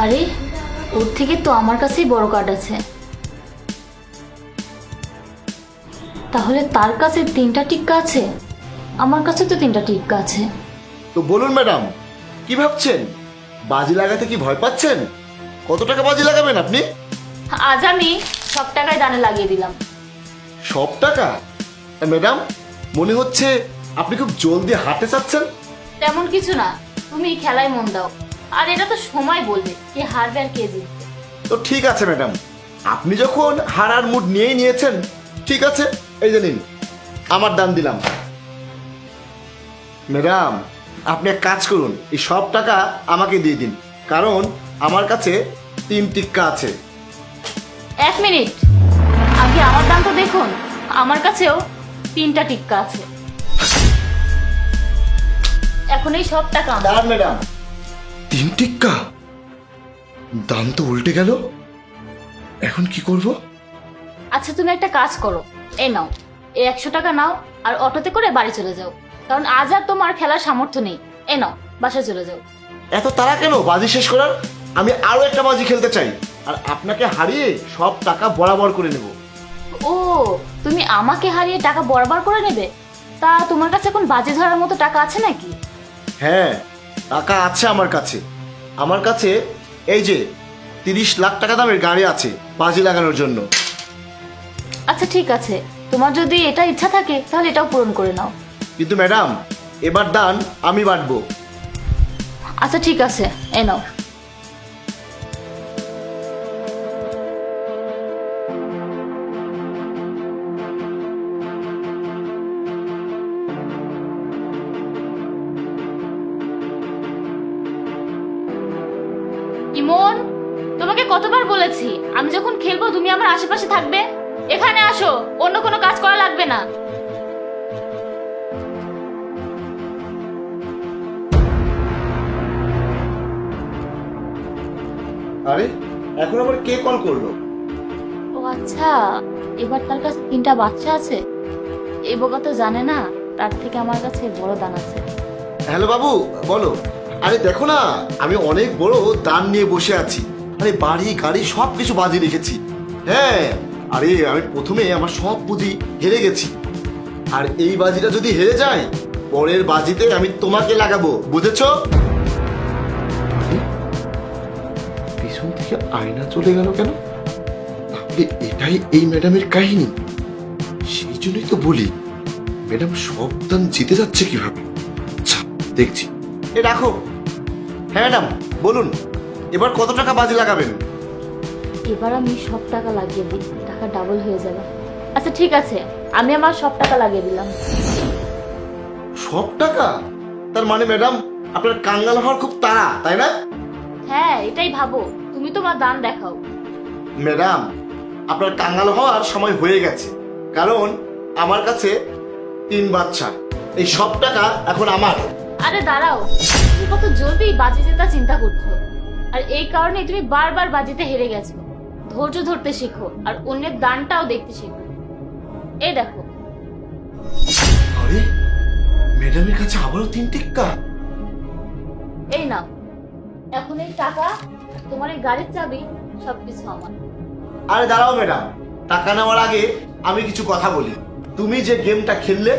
আরে ওর থেকে তো আমার কাছেই বড় কার্ড আছে। তাহলে তার কাছে 3টা টিক্কা আছে, আমার কাছে তো 3টা টিক্কা আছে। তো বলুন ম্যাডাম, কি ভাবছেন? বাজি লাগাতে কি ভয় পাচ্ছেন? কত টাকা বাজি লাগাবেন আপনি? আজ আমি সব টাকায় দানে লাগিয়ে দিলাম। সব টাকা? ম্যাডাম, মনে হচ্ছে আপনি খুব জলদি হাঁটতে চাচ্ছেন। তেমন কিছু না, তুমি খেলায় মন দাও, আর এটা তো সময় বলবে কে হারবে আর কে জিতবে। তো ঠিক আছে ম্যাডাম, আপনি যখন হারার মুড নিয়েই নিয়েছেন, ঠিক আছে, এই যে নিন, আমার দান দিলাম। ম্যাডাম, আপনি এক কাজ করুন, এই সব টাকা আমাকে দিয়ে দিন, কারণ আমার কাছে 3 টিক্কা আছে। 1 মিনিট, আগে আমার দাম তো দেখুন, আমার কাছেও 3টা টিক্কা আছে। এখন এই সব টাকা আমার। দাঁড়ান ম্যাডাম, 3 টিক্কা? দাম তো উল্টে গেল, এখন কি করব? আচ্ছা তুমি একটা কাজ করো, এই নাও, এই 100 টাকা নাও আর অটোতে করে বাড়ি চলে যাও, কারণ আজ আর তোমার খেলার সামর্থ্য নেই। এই নাও, বাসায় চলে যাও। এত তাড়া কেন বাজি শেষ করার? আমি আরো একটা বাজি খেলতে চাই, আর আপনাকে হারিয়ে সব টাকা বরাবর করে নেব। ও, তুমি আমাকে হারিয়ে টাকা বরাবর করে নেবে? তা তোমার কাছে এখন বাজি ধরার মতো টাকা আছে নাকি? হ্যাঁ, টাকা আছে আমার কাছে। আমার কাছে এই যে 30 লাখ টাকা দামের গাড়ি আছে বাজি লাগানোর জন্য। আচ্ছা ঠিক আছে, তোমার যদি এটা ইচ্ছা থাকে তাহলে এটাও পূরণ করে নাও। কিন্তু ম্যাডাম, এবার দান আমি বাঁটবো। আচ্ছা ঠিক আছে, এই নাও। ইমন, তোমাকে কতবার বলেছি আমি যখন খেলবো তুমি আমার আশেপাশে থাকবে? এখানে আসো, অন্য কোনো কাজ করা লাগবে না। আরে, এখন আবার কে কল করলো? ও আচ্ছা, এবার তার কাছে 3টা বাচ্চা আছে। এই বোকা তো জানে না তার থেকে আমার কাছে বড় দান আছে। হ্যালো বাবু, বলো। আরে দেখো না, আমি অনেক বড় দান নিয়ে বসে আছি। আরে বাড়ি গাড়ি সব কিছু বাজি রেখেছি। হ্যাঁ, আরে আমি প্রথমে আমার সব পুঁজি হেরে গেছি, আর এই বাজিটা যদি হেরে যায়, পরের বাজিতে আমি তোমাকে লাগাবো, বুঝেছো? আরে, পিছন থেকে আয়না চলে গেল কেন? তাহলে এটাই এই ম্যাডামের কাহিনী। সেই জন্যই তো বলি, ম্যাডাম সব দান জিতে যাচ্ছে কিভাবে। আচ্ছা, দেখছি। এ রাখো। হ্যাঁ ম্যাডাম, বলুন, এবার কত টাকা বাজি লাগাবেন? এবার আমি সব টাকা লাগিয়ে দিই, টাকা ডাবল হয়ে যাবে। আচ্ছা ঠিক আছে, আমি আমার সব টাকা লাগিয়ে দিলাম। সব টাকা? তার মানে ম্যাডাম, আপনার কাঙ্গাল হওয়ার খুব তাড়া, তাই না? হ্যাঁ, এটাই ভাবো, তুমি তোমার দান দেখাও। ম্যাডাম, আপনার কাঙ্গাল হওয়ার সময় হয়ে গেছে, কারণ আমার কাছে 3 বাচ্চা। এই সব টাকা এখন আমার। আরে দাঁড়াও, তুমি কত জলদি বাজি জেতা চিন্তা করছো, আর এই কারণে তুমি বারবার বাজিতে হেরে গেছো। ধৈর্য ধরতে শেখো আর অন্যের দানটাও দেখতে শেখো। এই দেখো। আরে, ম্যাডামের কাছে আবারও 3 টিক্কা। এই নাও, এখন এই টাকা, তোমার এই গাড়ির চাবি, সবকিছু আমার। আরে দাঁড়াও ম্যাডাম, টাকা নেওয়ার আগে আমি কিছু কথা বলি। তুমি যে গেমটা খেললে,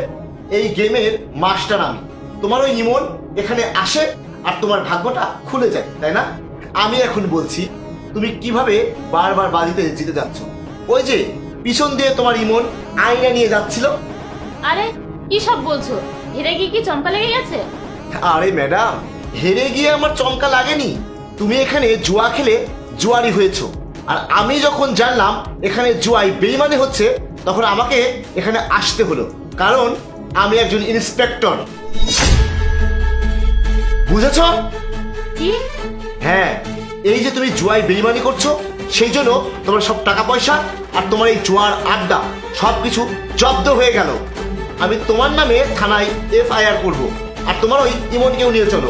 এই গেমের মাস্টার আমি। তোমার ওই ইমন এখানে আসে আর তোমার ভাগ্যটা খুলে যায়, তাই না? আমি এখন বলছি, তুমি কিভাবে বারবার বাজিতে জিতে যাচ্ছ। ওই যে পিছন দিয়ে তোমার ইমন আয়না নিয়ে যাচ্ছিল। আরে কি সব বলছো? হেরে গিয়ে কি চমকা লেগে গেছে? আরে ম্যাডাম, হেরে গিয়ে আমার চমকা লাগেনি। তুমি এখানে জুয়া খেলে জুয়ারি হয়েছো, আর আমি যখন জানলাম এখানে জুয়াই বেইমানি হচ্ছে, তখন আমাকে এখানে আসতে হলো, কারণ আমি একজন ইন্সপেক্টর। বুঝেছ? কি? হ্যাঁ, এই যে তুমি জুয়ায় বেইমানি করছো, সেই জন্য তোমার সব টাকা পয়সা আর তোমার এই জুয়ার আড্ডা সবকিছু জব্দ হয়ে গেল। আমি তোমার নামে থানায় FIR করব, আর তোমার ওই ইমনকেও নিয়ে চলো।